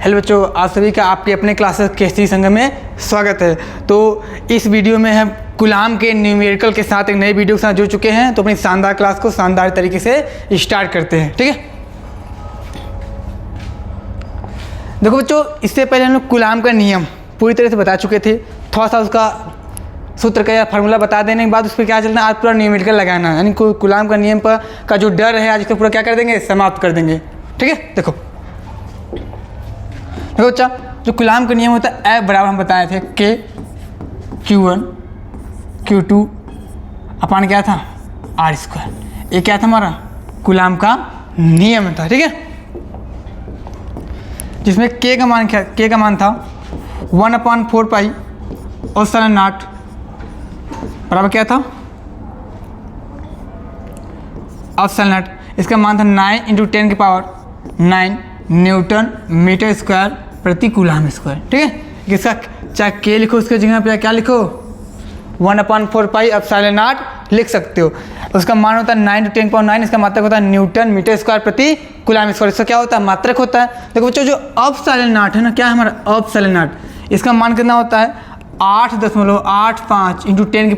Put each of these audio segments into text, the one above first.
Hello बच्चों, आप सभी का आपके अपने क्लासेस केसरी संगम में स्वागत है। तो इस वीडियो में हम कूलाम के न्यूमेरिकल के साथ एक नई वीडियो के साथ जुड़ चुके हैं। तो अपनी शानदार क्लास को शानदार तरीके से स्टार्ट करते हैं, ठीक है। देखो बच्चों, इससे पहले हम लोग कूलाम का नियम पूरी तरह से बता चुके थे। थोड़ा सा उसका सूत्र का या फार्मूला बता देने के बाद उस पर क्या चलना, आज पूरा न्यूमेरिकल लगाना है। यानी कूलाम का नियम पर का जो डर है आज इसको पूरा क्या कर देंगे, समाप्त कर देंगे, ठीक है। देखो बच्चा, जो कूलाम का नियम होता है F बराबर हम बताए थे K Q1 Q2 अपान क्या था R स्क्वायर। ये क्या था हमारा कूलाम का नियम था, ठीक है। जिसमें K का मान था 1/4 पाई और साइन नॉट बराबर क्या था ऑफ साइन नॉट। इसका मान था 9 × 10⁻9 न्यूटन मीटर स्क्वायर प्रति कूलाम स्क्वायर, ठीक है। इसका चाहे K लिखो, उसके जगह पे क्या लिखो 1/4 पाई एप्सिलॉन नॉट लिख सकते हो। उसका मान होता है 9 × 10⁻9। इसका मात्रक होता है न्यूटन मीटर स्क्वायर प्रति कूलाम स्क्वायर। इसका क्या होता है, मात्रक होता है। देखो बच्चों, जो एप्सिलॉन नॉट है ना, क्या है हमारा एप्सिलॉन नॉट, इसका मान कितना होता है 8.85 ×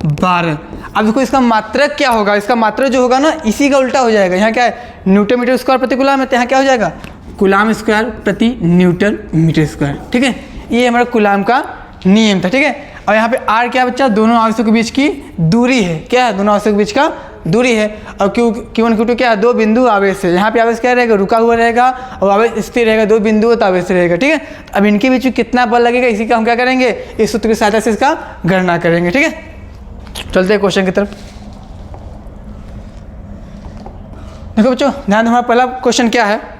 10⁻12। अब देखो इसका मात्रक क्या होगा, इसका मात्रक जो होगा ना इसी का उल्टा हो जाएगा। यहाँ क्या है न्यूटन मीटर स्क्वायर प्रति कूलाम है, तो यहाँ क्या हो जाएगा कूलाम स्क्वायर प्रति न्यूटन मीटर स्क्वायर, ठीक है। ये हमारा कूलाम का नियम था, ठीक है। और यहाँ पे R क्या बच्चा, दोनों आवेशों के बीच की दूरी है। क्या है, दोनों आवेशों के बीच का दूरी है। और Q1 Q2 क्या है, दो बिंदु आवेश है। यहाँ पे आवेश क्या रहेगा, रुका हुआ रहेगा, और आवेश स्थिर रहेगा, दो बिंदु तो आवेश रहेगा, ठीक है। अब इनके बीच में कितना बल लगेगा, इसी का हम क्या करेंगे, इस सूत्र की सहायता से इसका गणना करेंगे, ठीक है। चलते हैं क्वेश्चन की तरफ। देखो बच्चों, ध्यान दो, हमारा पहला क्वेश्चन क्या है,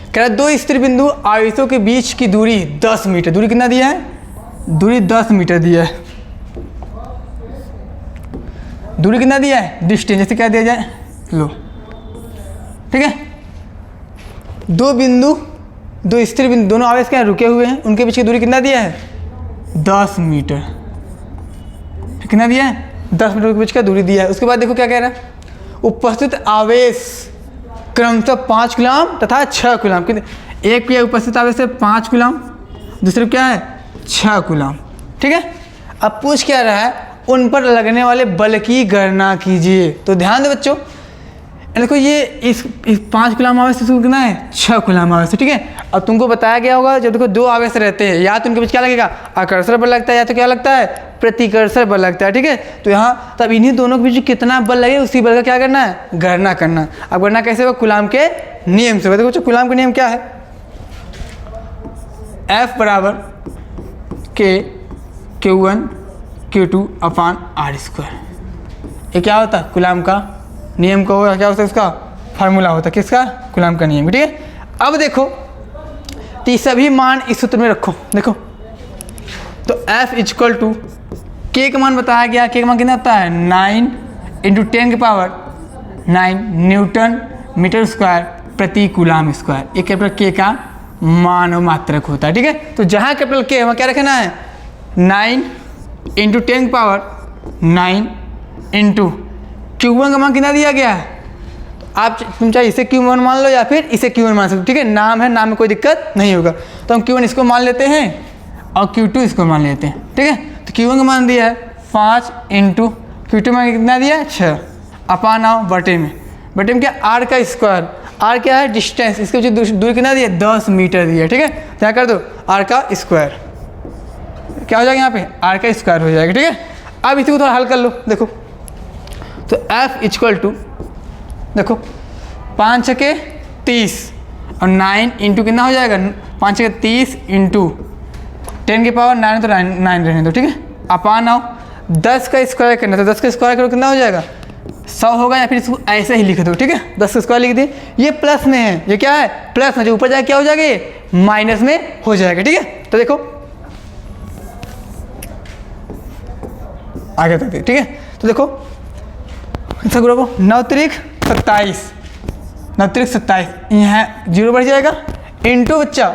कह रहा है दो स्थिर बिंदु आवेशों के बीच की दूरी 10 मीटर। दूरी कितना दिया है, दूरी 10 मीटर दिया है। दूरी कितना दिया है, डिस्टेंस, जैसे क्या दिया जाए लो, ठीक है। दो बिंदु, दो स्थिर बिंदु, दोनों आवेश क्या रुके हुए हैं, उनके बीच की दूरी कितना दिया है 10 मीटर। कितना दिया है 10 मीटर के बीच का दूरी दिया है। उसके बाद देखो क्या कह रहा है, उपस्थित आवेश क्रमशः 5 कूलाम तथा 6 कूलाम। एक पे उपस्थित आवेश है 5 कूलाम, दूसरे क्या है 6 कूलाम, ठीक है। अब पूछ क्या रहा है, उन पर लगने वाले बल की गणना कीजिए। तो ध्यान दो बच्चों, देखो ये इस 5 कूलाम आवेश से कितना है 6 कूलाम आवेश, ठीक है। अब तुमको बताया गया होगा जब देखो दो आवेश रहते हैं, या तो उनके बीच क्या लगेगा आकर्षण बल लगता है, या तो क्या लगता है प्रतिकर्षण बल लगता है, ठीक है। तो यहाँ तब इन्हीं दोनों के बीच कितना बल लगे उसी बल का क्या करना है, गणना करना। अब गणना कैसे होगा, कूलाम के नियम से। देखो कूलाम का नियम क्या है, F बराबर K Q1 Q2 upon R square. ये क्या होता है कूलाम का नियम का होगा, क्या होता है उसका फार्मूला होता है, किसका, कूलाम का नियम, ठीक है। अब देखो तो ये सभी मान इस सूत्र में रखो। देखो तो F = K का मान बताया गया, K का मान कितना होता है 9 × 10⁻9 न्यूटन मीटर स्क्वायर प्रति कूलाम स्क्वायर। ये कैपिटल K का मान और मात्रक होता है, ठीक है। तो जहाँ कैपिटल K हमें क्या रखना है 9 × 10⁻9 × Q1 का मान कितना दिया गया है, आप तुम चाहे इसे Q1 मान लो या फिर इसे Q1 मान सकते, ठीक है। नाम है, नाम में कोई दिक्कत नहीं होगा। तो हम Q1 इसको मान लेते हैं और Q2 इसको मान लेते हैं, ठीक है। तो Q1 का मान दिया है 5 × Q2 मान कितना दिया है 6 अपान आओ बटे में क्या R का स्क्वायर। R क्या है डिस्टेंस, इसके बीच दूरी कितना दिया 10 मीटर दिया, ठीक है। क्या कर दो R का स्क्वायर, क्या हो जाएगा यहाँ पे R का स्क्वायर हो जाएगा, ठीक है। अब इसी को थोड़ा हल कर लो। देखो तो F = देखो 5 × 30 और 9 × कितना हो जाएगा 5 × 30 × 10⁻9 तो 9 रहने दो, ठीक है। अपान आओ 10 का स्क्वायर करना, तो 10 का स्क्वायर करो कितना हो जाएगा 100 होगा, या फिर इसको ऐसे ही लिख दो, ठीक है। 10 का स्क्वायर लिख दिए, ये प्लस में है, ये क्या है प्लस में, जो ऊपर जाए क्या हो जाएगा ये माइनस में हो जाएगा, ठीक है। तो देखो आगे तक, ठीक है। तो देखो इसका ग्रुप 9 × 27 यहाँ 0 बढ़ जाएगा इंटू बच्चा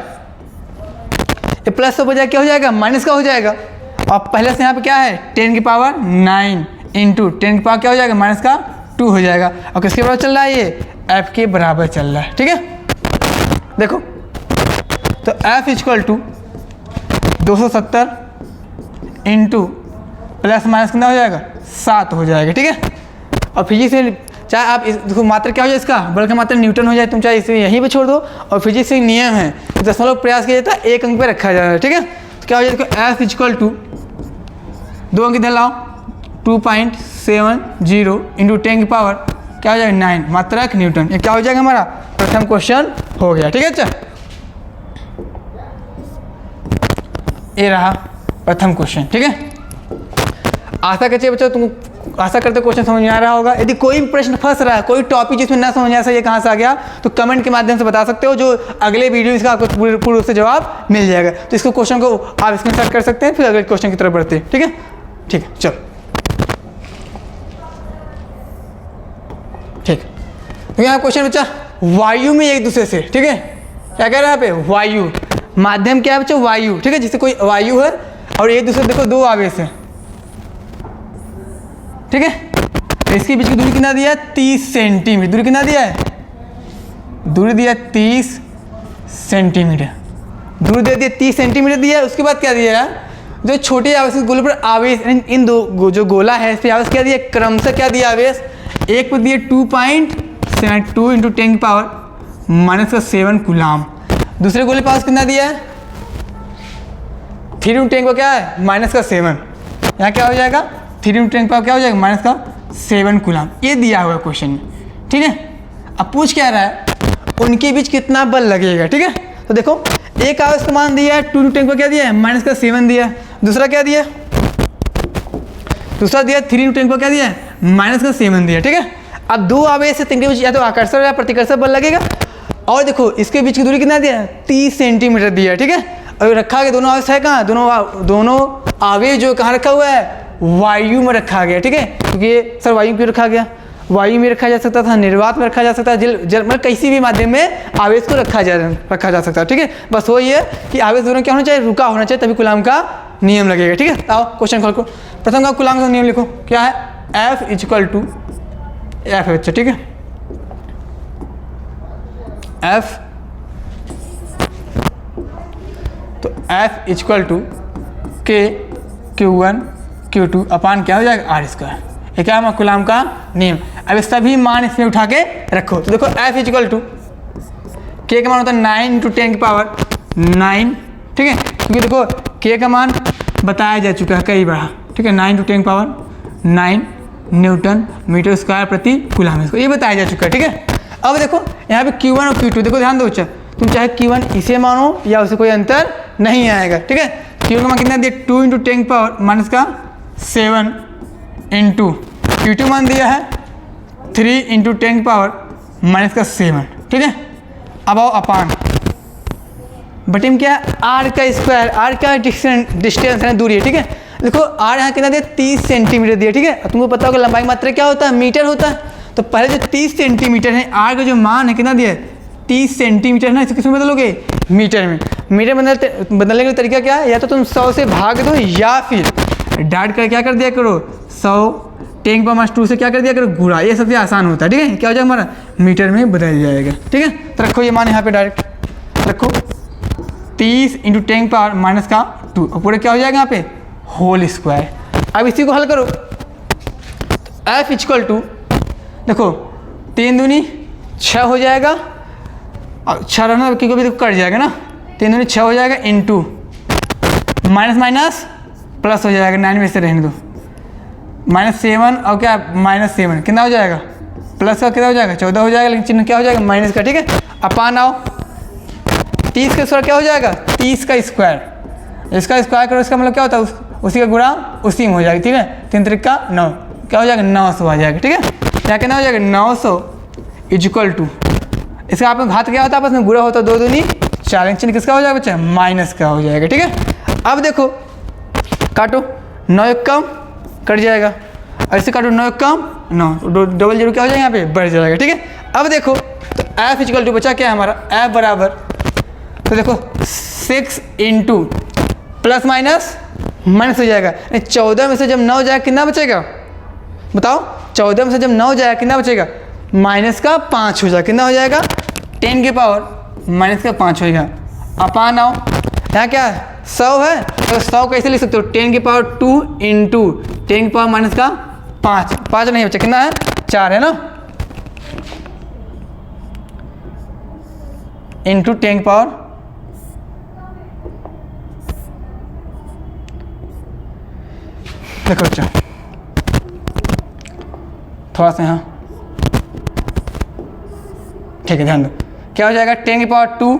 ये प्लस से बजाय क्या हो जाएगा माइनस का हो जाएगा। और पहले से यहाँ पे क्या है 10⁻9 इंटू 10 की पावर क्या हो जाएगा माइनस का 2 हो जाएगा। और किसके बराबर चल रहा है ये एफ के बराबर चल रहा है, ठीक है। देखो तो F equal to 270 into plus minus कितना हो जाएगा 7 हो जाएगा, ठीक है। और फिजिक्स में चाहे आप देखो मात्रा क्या हो जाए इसका बल्कि मात्रा न्यूटन हो जाए, तुम चाहे इसे यहीं पे छोड़ दो। और फिजिक्स एक नियम है, दशमलव प्रयास किया जाता है 1 अंक पे रखा जाता है, ठीक है। तो क्या हो जाए देखो एफ इक्वल टू 2 अंक इधर लाओ 2.70 इंटू 10 की पावर क्या हो जाएगा 9 मात्रक न्यूटन। ये क्या हो जाएगा हमारा प्रथम क्वेश्चन हो गया, ठीक है। अच्छा ये रहा प्रथम क्वेश्चन, ठीक है। आशा करते बच्चों तुम आशा करते क्वेश्चन समझ में आ रहा होगा। यदि कोई प्रश्न फंस रहा है, कोई टॉपिक जिसमें ना समझ में आ सके कहाँ से आ गया, तो कमेंट के माध्यम से बता सकते हो, जो अगले वीडियो इसका आपको पूर्ण रूप से जवाब मिल जाएगा। तो इसको क्वेश्चन को आप स्क्रीनशॉट कर सकते हैं, फिर अगले क्वेश्चन की तरफ बढ़ते हैं, ठीक है। ठीक है चलो ठीक। तो यहाँ क्वेश्चन बच्चा वायु में एक दूसरे से, ठीक है। क्या कह रहा है यहाँ पे वायु, माध्यम क्या है बच्चा वायु, ठीक है। जैसे कोई वायु है और एक दूसरे देखो दो आवेश है, ठीक है। तो इसके बीच की दूरी कितना दिया है 30 सेंटीमीटर। दूरी कितना दिया है, दूरी दिया 30 सेंटीमीटर, दूरी दे दिया 30 सेंटीमीटर दिया है। उसके बाद क्या दिया है, जो छोटे आवेश गोले पर आवेश इन दो जो गोला है इस पर आवेश क्या दिया क्रमशः क्या दिया आवेश, एक पर दिया 2.72 इंटू 10 की पावर -7 कूलाम। दूसरे गोले पर आवेश कितना दिया है 3 इंटू 10 का क्या है -7। यहाँ क्या हो जाएगा 3 इंटू 10 का क्या हो जाएगा -7 कूलाम। ये दिया हुआ है क्वेश्चन में, ठीक है। अब पूछ क्या रहा है उनके बीच कितना बल लगेगा, ठीक है। तो देखो एक आवेश का मान दिया है 2 इंटू 10 का क्या दिया है -7 दिया है। दूसरा क्या दिया, दूसरा दिया 3 इंटू 10 का क्या दिया है -7 दिया, ठीक है। अब दो आवेश है तिनके बीच या तो आकर्षण या प्रतिकर्षण बल लगेगा। और देखो इसके बीच की दूरी कितना दिया है 30 सेंटीमीटर दिया है, ठीक है। और रखा गया दोनों आवेश है कहाँ, दोनों आवेश जो कहाँ रखा हुआ है वायु में रखा गया, ठीक है। क्योंकि सर वायु क्यों रखा गया, वायु में रखा जा सकता था, निर्वात में रखा जा सकता है, जल मतलब किसी भी माध्यम में आवेश को रखा जा सकता है, ठीक है। बस वो ये कि आवेश दोनों क्या होना चाहिए रुका होना चाहिए, तभी कूलाम का नियम लगेगा, ठीक है। आओ क्वेश्चन खोल को प्रथम का कूलाम का नियम लिखो, क्या है F इक्वल टू एफ है बच्चा, ठीक है। F तो F equal to K Q1 Q2 upon क्या हो जाएगा R स्क्वायर। ये क्या है कूलाम का नियम। अब सभी मान इसमें उठा के रखो। तो देखो F इक्वल टू K का मान होता है 9 इंटू 10 की पावर 9, ठीक है। क्योंकि देखो K का मान बताया जा चुका है कई बार, ठीक है। 9 इंटू 10 की पावर 9 न्यूटन मीटर स्क्वायर प्रति कूलाम, इसको ये बताया जा चुका है, ठीक है। अब देखो यहाँ पे Q1 और Q2 देखो ध्यान दो बच्चा, तुम चाहे Q1 इसे मानो या उसे कोई अंतर नहीं आएगा, ठीक है। Q का मान कितना दिया 2 इंटू 10 की पावर -7 इंटू Q2 मान दिया है 3 इंटू 10 की पावर -7, ठीक है। अब आओ अपान बटे में क्या है R का स्क्वायर, R का डिस्टेंस है दूरी है, ठीक है। देखो R यहाँ कितना दिया 30 सेंटीमीटर दिया, ठीक है। तुमको पता होगा लंबाई मात्रा क्या होता है मीटर होता है। तो पहले जो 30 सेंटीमीटर है R का जो मान है कितना दिया है 30 सेंटीमीटर ना, इसको किसमें बदलोगे मीटर में। मीटर बदलने का तरीका क्या है, या तो तुम 100 से भाग दो या फिर डाट कर क्या कर दिया करो 100 10 की पावर 2 से क्या कर दिया करो गुणा, ये सबसे आसान होता है, ठीक है। क्या हो जाएगा हमारा मीटर में बदल जाएगा, ठीक है। तो रखो ये मान यहाँ पे डायरेक्ट रखो 30 इंटू 10 की पावर -2 और पूरे क्या हो जाएगा यहाँ पे होल स्क्वायर। अब इसी को हल करो तो F इक्वल टू देखो 3 दूनी 6 हो जाएगा और 6 रहना क्योंकि भी कट जाएगा ना, 3 दूनी 6 हो जाएगा इंटू माइनस प्लस हो जाएगा 9 में से रहने दो -7 और क्या -7 कितना हो जाएगा प्लस का कितना हो जाएगा 14 हो जाएगा, लेकिन चिन्ह क्या हो जाएगा माइनस का, ठीक है। अपान आओ 30 का स्क्वायर क्या हो जाएगा 30 का स्क्वायर, इसका स्क्वायर करो इसका मतलब क्या होता है उसी का गुणा उसी में हो जाएगा, ठीक है। 3 त्रिक का 9 क्या हो जाएगा 900 आ जाएगा, ठीक है। क्या कहना हो जाएगा 900 इक्वल टू इसका आप घात क्या होता है आपस में गुणा होता है 2 दूनी 4, चिन्ह किसका हो जाएगा बच्चा माइनस का हो जाएगा, ठीक है। अब देखो काटो 9 एक कम कट जाएगा, ऐसे काटो 9 एक कम 9 डबल जीरो क्या हो जाएगा यहाँ पे बढ़ जाएगा, ठीक है। अब देखो तो F इक्वल टू बचा क्या है हमारा F बराबर तो देखो 6 इंटू प्लस माइनस हो जाएगा, 14 में से जब 9 जाएगा कितना बचेगा बताओ, 14 में से जब 9 जाएगा कितना बचेगा माइनस का 5 हो जाएगा। कितना हो जाएगा? 10 की पावर माइनस का 5 होगा। अपान आओ, यहाँ क्या है 100 है, तो 100 कैसे लिख सकते हो? 10 की पावर 2 इंटू 10 की पावर माइनस का 5, 5 नहीं बच्चा, कितना है? 4 है ना, इंटू 10 की पावर देखो बच्चा, थोड़ा सा यहाँ ठीक है, ध्यान दो। क्या हो जाएगा? 10 की पावर 2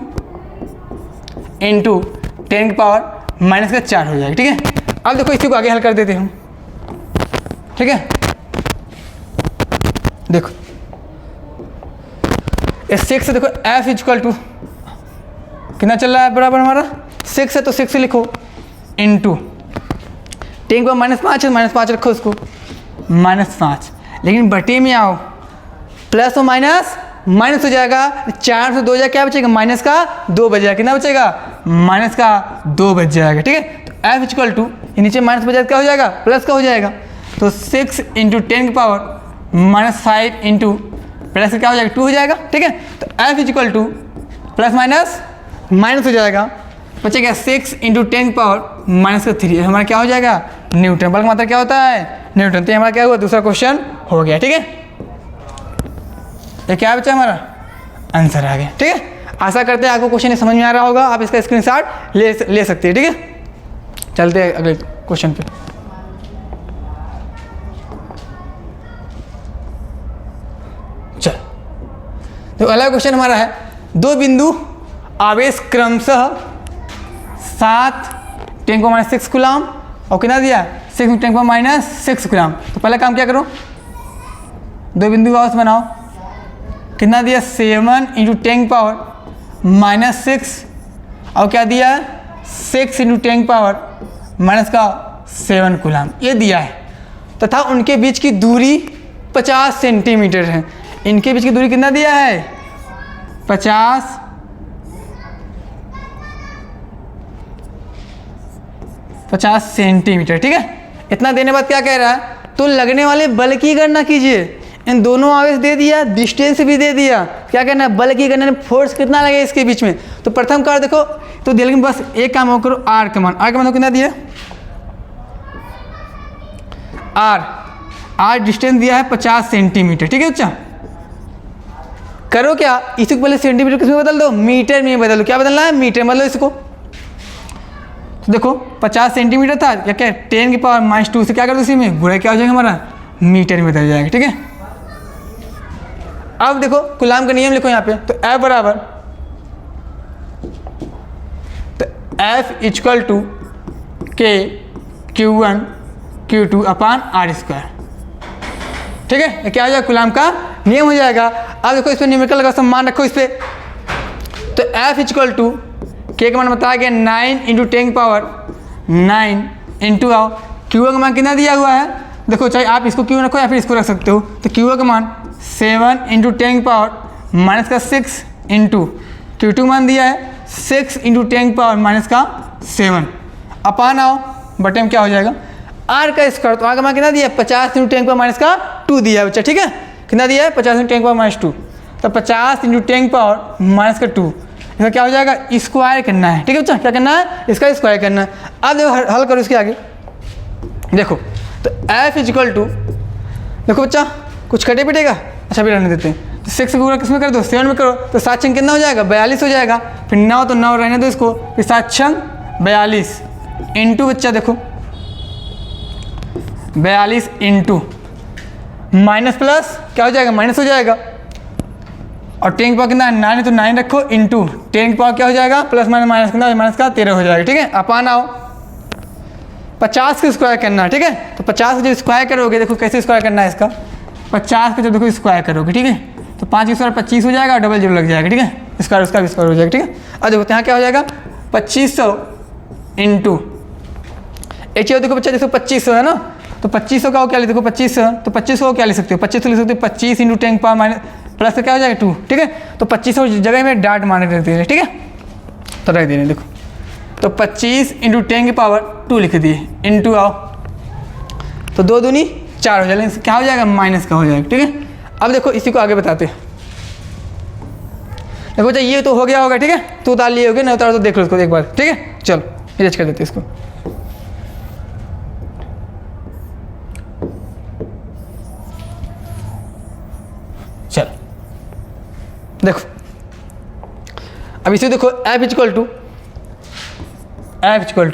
इंटू 10 की पावर माइनस का 4 हो जाएगा। ठीक है, अब देखो इसी को आगे हल कर देते हैं, ठीक है। देखो इस 6 से देखो f इक्वल टू कितना चल रहा है बराबर हमारा 6 है, तो 6 से लिखो इंटू 10 की पावर माइनस 5 है, माइनस 5 रखो उसको -5, लेकिन बटे में आओ प्लस और माइनस माइनस हो जाएगा, 4 से 2 जाएगा, क्या बचेगा? माइनस का 2 बच जाएगा। कितना बचेगा? माइनस का 2 बच जाएगा। ठीक है, तो f इक्वल टू नीचे माइनस बच जाएगा, क्या हो जाएगा? प्लस का हो जाएगा। तो 6 इंटू 10 की पावर -5 इंटू प्लस क्या हो जाएगा? 2 हो जाएगा। ठीक है, तो f equal two plus minus minus हो जाएगा, बचेगा 6 इंटू 10 की पावर माइनस का 3, हमारा क्या हो जाएगा? न्यूटन। बल्कि मात्रा क्या होता है? न्यूटन। तो हमारा क्या हुआ? दूसरा क्वेश्चन हो गया। ठीक है, ये क्या बचा? हमारा आंसर आ गया। ठीक है, आशा करते हैं आपको क्वेश्चन समझ में आ रहा होगा, आप इसका स्क्रीनशॉट ले सकते हैं। ठीक है, चलते हैं अगले क्वेश्चन पे। चल, तो अगला क्वेश्चन हमारा है, दो बिंदु आवेश क्रमशः 7 10 को -6 कूलम और कितना दिया? 6 10 को -6 कूलम। तो पहला काम क्या करो? दो बिंदु आवेश बनाओ। कितना दिया? 7 इंटू 10 पावर -6 और क्या दिया? 6 इंटू 10 पावर माइनस का 7 कूलम, ये दिया है। तथा उनके बीच की दूरी 50 सेंटीमीटर है। इनके बीच की दूरी कितना दिया है? 50 सेंटीमीटर। ठीक है, इतना देने बाद क्या कह रहा है? तो लगने वाले बल की गणना कीजिए। इन दोनों आवेश दे दिया, डिस्टेंस भी दे दिया, क्या करना है? बल की गणना, फोर्स कितना लगेगा इसके बीच में। तो प्रथम कार्य देखो, तो दिल में बस एक काम हो करो, आर का मान कितना दिया? आर डिस्टेंस दिया है 50 सेंटीमीटर। ठीक है बच्चा, करो क्या? इसी को पहले सेंटीमीटर किसमें बदल दो? मीटर में बदल दो। क्या बदलना है? मीटर में बदलो इसको। तो देखो 50 सेंटीमीटर था, क्या क्या 10 की पावर -2 से क्या कर दो इसी में गुणा, क्या हो जाएगा हमारा? मीटर में बदल जाएगा। ठीक है, अब देखो कूलम का नियम लिखो यहाँ पे। तो F बराबर, तो F equal to K Q1 Q2 upon R square. ठीक है, ये क्या हो जाएगा? कूलम का नियम हो जाएगा। अब देखो इस पर न्यूमेरिकल का सम्मान रखो इस पर। तो F इक्वल टू K का मान बताया गया 9 इंटू 10 की पावर 9 इंटू आओ Q1 का मान कितना दिया हुआ है? देखो चाहे आप इसको Q रखो या फिर इसको रख सकते हो। तो Q1 का मान 7 इंटू 10 की पावर माइनस का 6 इंटू Q2 मान दिया है 6 इंटू 10 की पावर माइनस का 7 अपान आओ बटे में क्या हो जाएगा? R का स्क्वायर। तो R का मान कितना दिया है? 50 इंटू 10 की पावर माइनस का 2 दिया है बच्चा। ठीक है, कितना दिया है? 50 इंटू 10 की पावर -2। तो 50 इंटू 10 की पावर माइनस का 2, इसका क्या हो जाएगा? स्क्वायर करना है। ठीक है बच्चा, क्या करना है? इसका स्क्वायर करना है। अब देखो हल करो इसके आगे। देखो तो F इक्वल टू, देखो बच्चा कुछ कटे पिटेगा, अच्छा भी रहने देते हैं। तो 6 को किस में कर दो? 7 में करो। तो 7 छंग कितना हो जाएगा? 42 हो जाएगा। फिर 9 तो 9 रहने दो इसको, फिर 7 छंग 42 इंटू बच्चा देखो 42 इंटू माइनस प्लस क्या हो जाएगा? माइनस हो जाएगा। और 10 की पावर कितना है? 9 है, तो 9 रखो इंटू 10 की पावर क्या हो जाएगा? प्लस माइनस माइनस कितना? माइनस का 13 हो जाएगा। ठीक है, अपान आओ 50 का स्क्वायर करना है। ठीक है, तो 50 का जब स्क्वायर करोगे, देखो कैसे स्क्वायर करना है इसका। 50 का जब देखो स्क्वायर करोगे, ठीक है, तो 5 की स्क्वायर 25 हो जाएगा, डबल 0 लग जाएगा। ठीक है, स्क्वायर उसका भी स्क्वायर हो जाएगा। ठीक है, अब देखो यहाँ क्या हो जाएगा? 2500 इंटू एच देखो बच्चा, देखो 2500 है ना, तो 2500 का क्या लिख देखो 2500, तो 2500 को क्या लिख सकते हो? 2500 लिख सकते हो 25 इंटू 10 की पावर माइनस प्लस का क्या हो जाएगा 2। ठीक है, तो 2500 जगह में डाट मारने रख दे रहे। ठीक है, तो रख दे रहे देखो, तो 25 इंटू 10 की पावर 2 लिख दिए इंटू आओ, तो 2 दूनी 4 हो जाएगा, क्या हो जाएगा? माइनस का हो जाएगा। ठीक है, अब देखो इसी को आगे बताते हैं। देखो बच्चा ये तो हो गया होगा, ठीक है, तो उतार लिए होगे, नहीं उतार तो देख लो इसको एक बार, ठीक है। चलो इरेज कर देते इसको। चलो देखो अब इसे देखो f इक्वल टू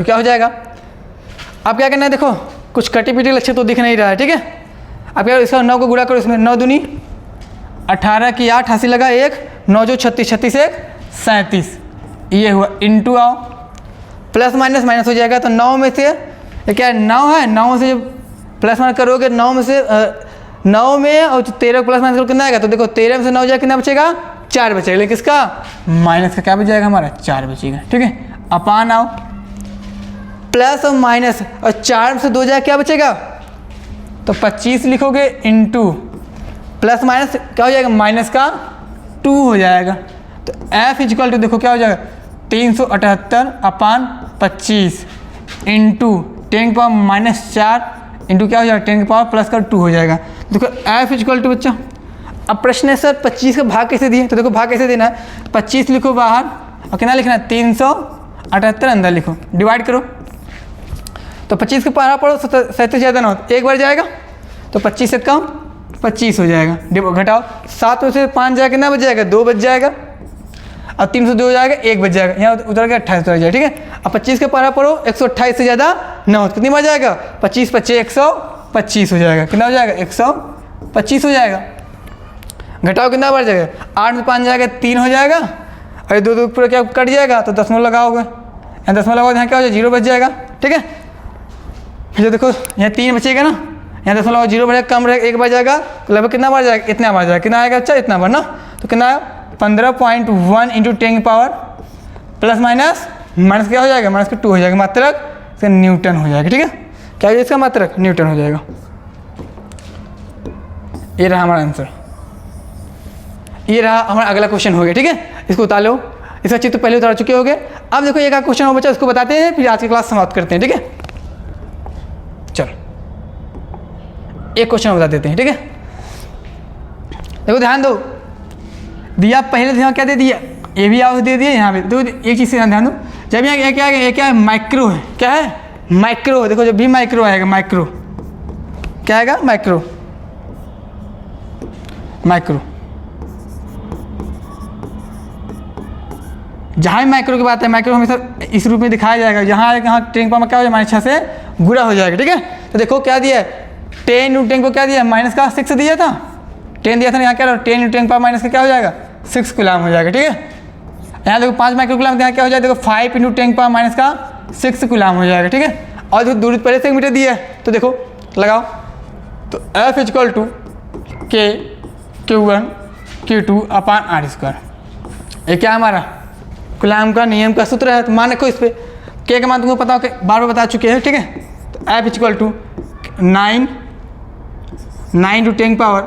क्या हो जाएगा। अब क्या करना है, देखो कुछ कटी पिटी लक्ष्य तो दिख नहीं रहा है, ठीक है। अब क्या इसका 9 को गुणा करो, इसमें 9 दूनी 18 की 8, हंसी लगा 1, 9 जो 36, 36 1 37, ये हुआ इंटू आओ प्लस माइनस माइनस हो जाएगा। तो 9 में से ये क्या है 9 है, 9 से प्लस माइनस करोगे 9 में से 9 में और 13 प्लस माइनस करो कितना आएगा। तो देखो 13 में से 9 जाएगा कितना बचेगा, 4 बचेगा। लेकिन किसका माइनस का क्या बच जाएगा हमारा, 4 बचेगा, ठीक है। अपान आओ प्लस और माइनस और 4 में से 2 जाएगा क्या बचेगा, तो 25 लिखोगे इंटू प्लस माइनस क्या हो जाएगा, माइनस का 2 हो जाएगा। तो f इक्वल टू देखो क्या हो जाएगा 378 अपान 25 इंटू 10⁻⁻4 इंटू क्या हो जाएगा 10 प्लस का 2 हो जाएगा। देखो f इक्वल टू बच्चा, अब प्रश्न है सर 25 का भाग कैसे दिए, तो देखो भाग कैसे देना है, 25 लिखो बाहर और कितना लिखना है 378 अंदर लिखो, डिवाइड करो। तो 25 के पारा पढ़ो 37 ज़्यादा ना हो, एक बार जाएगा तो 25 से कम 25 हो जाएगा, घटाओ 7 में से 5 जाएगा कितना बच जाएगा, 2 बच जाएगा और 3 से 2 हो जाएगा 1 बच जाएगा, यहाँ उतर गया 28 उतर जाएगा, ठीक है। अब 25 के पारा पढ़ो 128 से ज़्यादा ना हो, कितनी बार जाएगा 25 25 125 हो जाएगा, कितना हो जाएगा 125 हो जाएगा। घटाओ कितना बार जाएगा, 8 में 5 जाएगा 3 हो जाएगा और 2 पूरा क्या कट जाएगा, तो दशमलव लगाओगे, यहाँ दशमलव लगाओ यहाँ क्या हो जाएगा 0 बच जाएगा, ठीक है। फिर देखो यहाँ 3 बचेगा ना, यहाँ दशमलव 0 बढ़ेगा, कम रहेगा 1 बार जाएगा, तो लगभग कितना बार जाएगा, इतना बार जाएगा, कितना आएगा अच्छा इतना बार ना, तो कितना आया 15.1 into 10 power plus minus minus क्या हो जाएगा, माइनस का 2 हो जाएगा, मात्रक इसका न्यूटन हो जाएगा, ठीक है। क्या है इसका मात्रक न्यूटन हो जाएगा। ये रहा हमारा आंसर, ये रहा हमारा अगला क्वेश्चन हो गया, ठीक है। इसको उतार लो, इसका चित्र पहले उतार चुके हो गए। अब देखो एक क्वेश्चन हो बच्चा, उसको बताते हैं फिर आज की क्लास समाप्त करते हैं, ठीक है। चलो एक क्वेश्चन बता देते हैं, ठीक है। देखो ध्यान दो, दिया पहले ध्यान क्या दे दिया, ए भी आवाज दे दिया यहाँ पे, तो एक चीज़ से ध्यान दो, जब यहाँ क्या है माइक्रो है, क्या है माइक्रो है। देखो जब भी माइक्रो आएगा, माइक्रो क्या आएगा, माइक्रो जहाँ भी माइक्रो की बात है, माइक्रो हमेशा इस रूप में दिखाया जाएगा, जहाँ टेन पावर में क्या हो जाएगा -6 से गुणा हो जाएगा, ठीक है। तो देखो क्या दिया है 10 इंटू 10 को क्या दिया माइनस का 6 दिया था, 10 दिया था ना, यहाँ क्या 10 इंटू 10 पावर माइनस का क्या हो जाएगा 6 कूलम हो जाएगा, ठीक है। यहाँ देखो 5 माइक्रो कूलम, यहाँ क्या हो जाएगा, देखो 5 इंटू 10 पावर माइनस का 6 कूलम हो जाएगा, ठीक है। और देखो दूरी पहले से 1 मीटर दिया है, तो देखो लगाओ, तो F equal to K Q1 Q2 upon R square. ये क्या हमारा कूलम का नियम का सूत्र है, तो मान रखो इस पर K का मान तुमको पता हो, बार बार बता चुके हैं, ठीक है। तो F equal to 9 into 10 power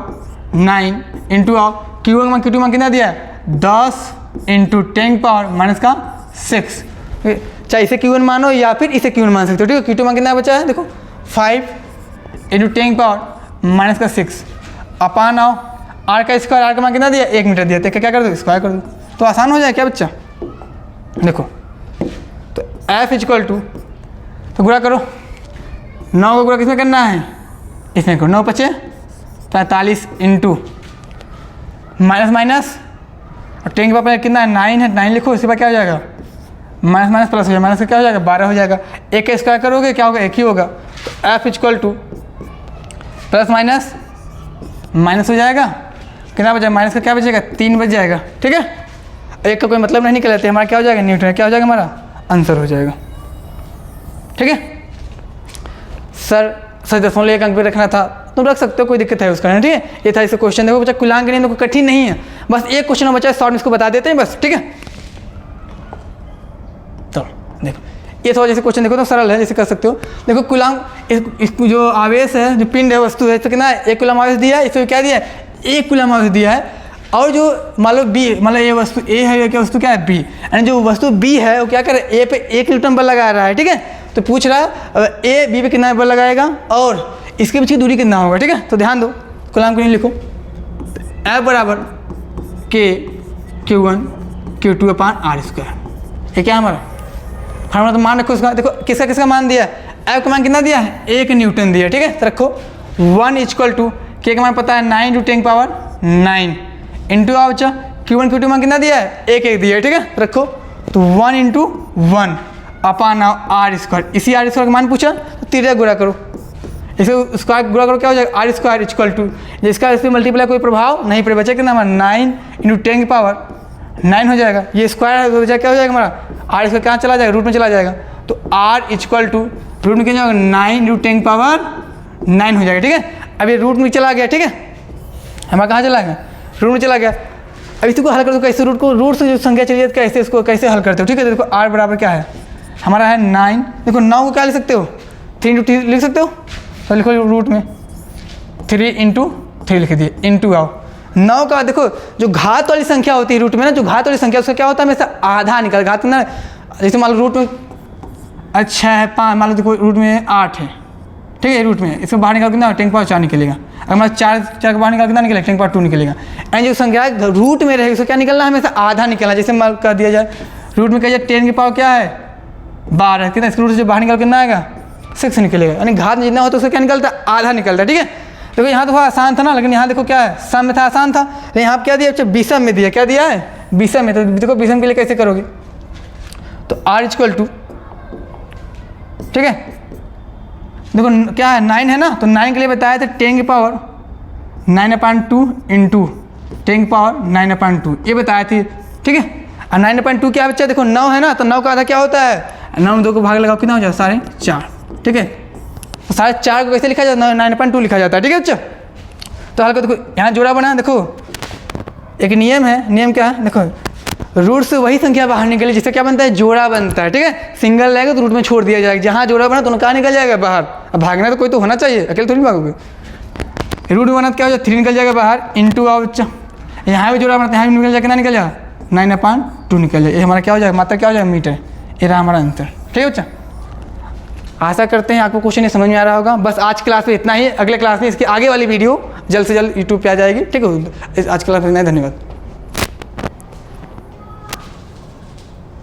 9 into of Q1 मान Q2 मान कितना दिया है 10 इंटू 10 पावर माइनस का 6, चाहे इसे Q1 मानो या फिर इसे Q1 मान सकते हो, ठीक है। Q2 मान कितना बचा है, देखो 5 इंटू 10 पावर माइनस का 6 अपान आओ R का स्क्वायर, R का मान कितना दिया 1 मीटर दिया, तो क्या कर दो स्क्वायर कर दो, तो आसान हो जाए क्या बच्चा। देखो तो F इक्वल टू, तो गुणा करो, 9 को गुणा किसमें करना है, इसमें करो, 9 पचे 45 इंटू माइनस माइनस और 10 के पावर कितना है 9 है, 9 लिखो, इसके बाद क्या हो जाएगा माइनस माइनस प्लस हो जाएगा, माइनस का क्या हो जाएगा 12 हो जाएगा, एक का स्क्वायर करोगे क्या होगा 1 ही होगा। तो F equal two plus minus minus हो जाएगा, कितना बचेगा माइनस का क्या बचेगा 3 बच जाएगा, ठीक है। एक का कोई मतलब नहीं निकलते, हमारा क्या हो जाएगा न्यूटन, क्या हो जाएगा हमारा आंसर हो जाएगा, ठीक है। सर 10.1 अंक पे रखना था, तुम रख सकते हो, कोई दिक्कत है उसका, ठीक है। ये था इसका क्वेश्चन। देखो बच्चा कूलम के नियम कठिन नहीं है, बस एक क्वेश्चन बचा है शॉर्ट में, इसको बता देते हैं बस, ठीक है। तो देखो ये थोड़ा जैसे क्वेश्चन देखो तो सरल है, जैसे कर सकते हो। देखो कूलम इसको जो आवेश है, जो पिंड है, वस्तु है, तो कितना है 1 कूलम आवेश दिया है, इसको क्या दिया है 1 कूलम आवेश दिया है। और जो मान लो बी, मतलब ये वस्तु ए है, ये क्या वस्तु क्या है बी, यानी जो वस्तु बी है वो क्या करे ए पे 1 न्यूटन बल लगा रहा है, ठीक है। तो पूछ रहा है ए बी पे कितना बल लगाएगा और इसके बीच की दूरी कितना होगा, ठीक है। तो ध्यान दो कूलम को नहीं लिखो, F बराबर K Q1 Q2 upon R square. ये क्या है हमारा फार्मूला? तो मान रखो उसका, देखो किसका किसका मान दिया है, F का मान कितना दिया है, 1 न्यूटन दिया है, ठीक है। तो रखो 1 इक्वल टू K का मान पता है 9 × 10⁻9 इंटू आओ बच्चा Q1 Q2 मान कितना दिया है, 1 दिया है, ठीक है। रखो तो 1 × 1 अपान आर स्क्वायर, इसी आर स्क्वायर का मान पूछा तो 3 गुणा करो, इसे स्क्वायर गुणा करो क्या हो जाएगा, आर स्क्वायर इक्वल टू जिसका इस पर मल्टीप्लाई कोई प्रभाव नहीं पड़े, बचा कितना हमारा 9 × 10⁻9 हो जाएगा। ये स्क्वायर हो जाएगा क्या हो जाएगा हमारा, आर स्क्वायर कहाँ चला जाएगा, रूट में चला जाएगा। तो आर इक्वल टू रूट में क्या जाएगा 9 × 10⁻9 हो जाएगा, ठीक है। अब ये रूट में चला गया, ठीक है, हमारा कहाँ चला गया, रूट में चला गया। अब इसको हल कर दो कैसे, रूट से जो संख्या चली जाती है कैसे, इसको कैसे हल करते हो, ठीक है। देखो आर बराबर क्या है हमारा है 9, देखो 9 को क्या लिख सकते हो, 3 × 3 लिख सकते हो, तो लिखो रूट में 3 × 3 लिख दिए इंटू आओ 9 का। देखो जो घात वाली संख्या होती है रूट में ना, जो घात वाली संख्या उसका क्या होता है हमेशा आधा निकल, घात ना, जैसे मान लो रूट में अच्छा है 5, मान लो देखो रूट में 8 है, ठीक है, रूट में इसको बाहर निकाल कितना 10⁻4 निकलेगा। अगर हमारा 4 के बाहर निकाल कितना निकलेगा 10⁻2 निकलेगा। यानी जो संख्या रूट में रहेगी उसको क्या निकलना है हमेशा आधा निकलना। जैसे मान कर दिया जाए रूट में कह जाए 10 की पावर क्या है 12, कितना इसके रूट से जो बाहर निकल कितना आएगा 6 निकलेगा। यानी घात में जितना होता है उसका क्या निकलता है, आधा निकलता है, ठीक है। देखो यहाँ तो थोड़ा आसान था ना, लेकिन यहाँ देखो क्या है, सम में था आसान था, लेकिन यहाँ क्या दिया, विषम में दिया, क्या दिया है विषम में। तो देखो विषम के लिए कैसे करोगे, तो आर इक्वल टू, ठीक है, देखो क्या है 9 है ना, तो 9 के लिए बताया था 10 की पावर 9/2 इंटू 10 की पावर 9/2 ये बताया थी, ठीक है। और 9/2 क्या बच्चा, देखो 9 है ना, तो 9 का आधा क्या होता है, 9 में 2 को भाग लगाओ कितना हो जाता है 4.5, ठीक है। तो 4.5 को कैसे लिखा जाता है 9/2 लिखा जाता है, ठीक है बच्चा। तो हल्का देखो यहाँ जोड़ा बना, देखो एक नियम है, नियम क्या है, देखो रूट से वही संख्या बाहर निकली जिससे क्या बनता है, जोड़ा बनता है, ठीक है। सिंगल रहेगा तो रूट में छोड़ दिया जाएगा, जहाँ जोड़ा बना तो कहाँ निकल जाएगा बाहर। अब भागना तो कोई तो होना चाहिए, अकेले थोड़ी भागोगे। रूट में बना तो क्या हो जाएगा 3 निकल जाएगा बाहर इंटू आओ बच्चा, यहाँ भी जोड़ा बना यहाँ भी निकल जाएगा, कितना निकल जाएगा 9/2 निकल जाएगा। ये हमारा क्या हो जाएगा, मात्रा क्या हो जाएगा मीटर, ये रहा हमारा आंसर, ठीक है बच्चा। आशा करते हैं आपको क्वेश्चन ये समझ में आ रहा होगा। बस आज क्लास में इतना ही, अगले क्लास में इसकी आगे वाली वीडियो जल्द से जल्द यूट्यूब पे आ जाएगी, ठीक है। आज क्लास में इतना ही, धन्यवाद।